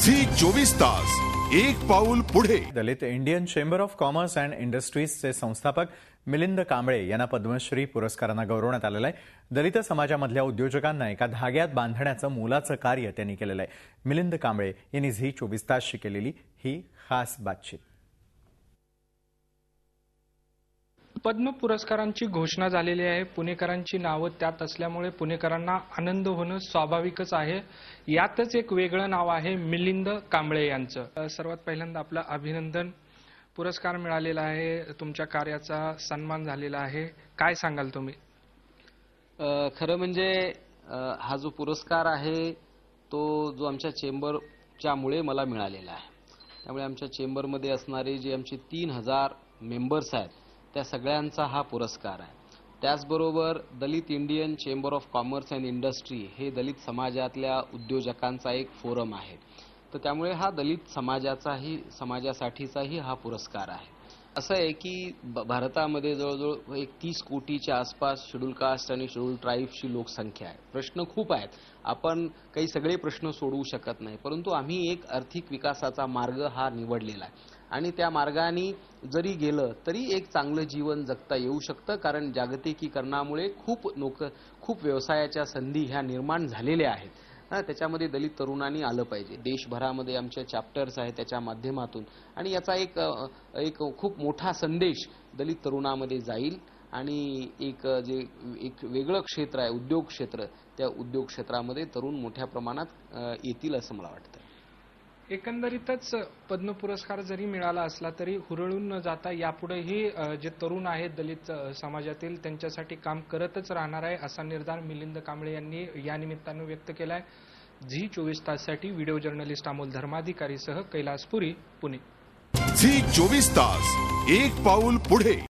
Zee 24 तास एक पाऊल पुढे। दलित Indian chamber of commerce and इंडस्ट्रीजचे संस्थापक मिलिंद कांबळे यांना पद्मश्री पुरस्काराने गौरवण्यात आलेलं आहे। दलित समाजामधल्या उद्योजकांना एका धाग्यात बांधण्याचं मोलाचं कार्य त्यांनी केलेलं आहे। मिलिंद कांबळे यांनी झी 24 तासशी केलेली ही खास बातचीत। पद्म पुरस्कारांची घोषणा झालेली आहे। पुणेकरांची नावं त्यात असल्यामुळे पुणेकरांना आनंद होणं स्वाभाविकच आहे। यातच एक वेगळं नाव आहे मिलिंद कांबळे यांचं। सर्वात पहिल्यांदा आपलं अभिनंदन। पुरस्कार मिळालेला आहे, तुमच्या कार्याचा सन्मान झालेला आहे, काय सांगाल तुम्ही? खरं म्हणजे हा जो पुरस्कार आहे तो जो आमच्या चेंबरच्यामुळे मला मिळालेला आहे। त्यामुळे आमच्या चेंबरमध्ये असणारे जे आमचे 3000 मेंबर्स आहेत त्या सगळ्यांचा हा पुरस्कार आहे। त्याचबरोबर दलित Indian chamber of commerce and industry हे दलित समाजातल्या उद्योजकांचा एक फोरम आहे। तर त्यामुळे हा दलित समाजासाठीचाही हा पुरस्कार आहे। असं आहे की भारतामध्ये जवळजवळ 30 कोटीच्या आसपास शेड्यूल कास्ट आणि शेड्यूल ट्राईब्सची लोकसंख्या आहे। प्रश्न खूप आहेत, आपण काही सगळे प्रश्न सोडवू शकत नाही, परंतु आम्ही एक आर्थिक विकासाचा मार्ग हा निवडलेला आहे आणि त्या मार्गाने जरी गेलं तरी एक चांगलं जीवन जगता येऊ शकतं। कारण जागतिकीकरणामुळे खूप व्यवसायाच्या संधी ह्या निर्माण झालेल्या आहेत। त्याच्यामध्ये दलित तरुणांनी आलं पाहिजे। देशभरामध्ये आमच्या चॅप्टर्स आहेत त्याच्या माध्यमातून आणि याचा एक खूप मोठा संदेश दलित तरुणामध्ये जाईल आणि एक वेगळं क्षेत्र आहे उद्योग क्षेत्र, त्या उद्योग क्षेत्रामध्ये तरुण मोठ्या प्रमाणात येतील असं मला वाटतं। एकंदरीतच पद्म पुरस्कार जरी मिळाला असला तरी हुरळून न जाता यापुढेही जे तरुण आहेत दलित समाजातील त्यांच्यासाठी काम करतच राहणार आहे असा निर्धार मिलिंद कांबळे यांनी या निमित्तानं व्यक्त केलाय। झी 24 ताससाठी व्हिडिओ जर्नलिस्ट अमोल धर्माधिकारीसह कैलास पुरी, पुणे। झी 24 तास एक पाऊल पुढे।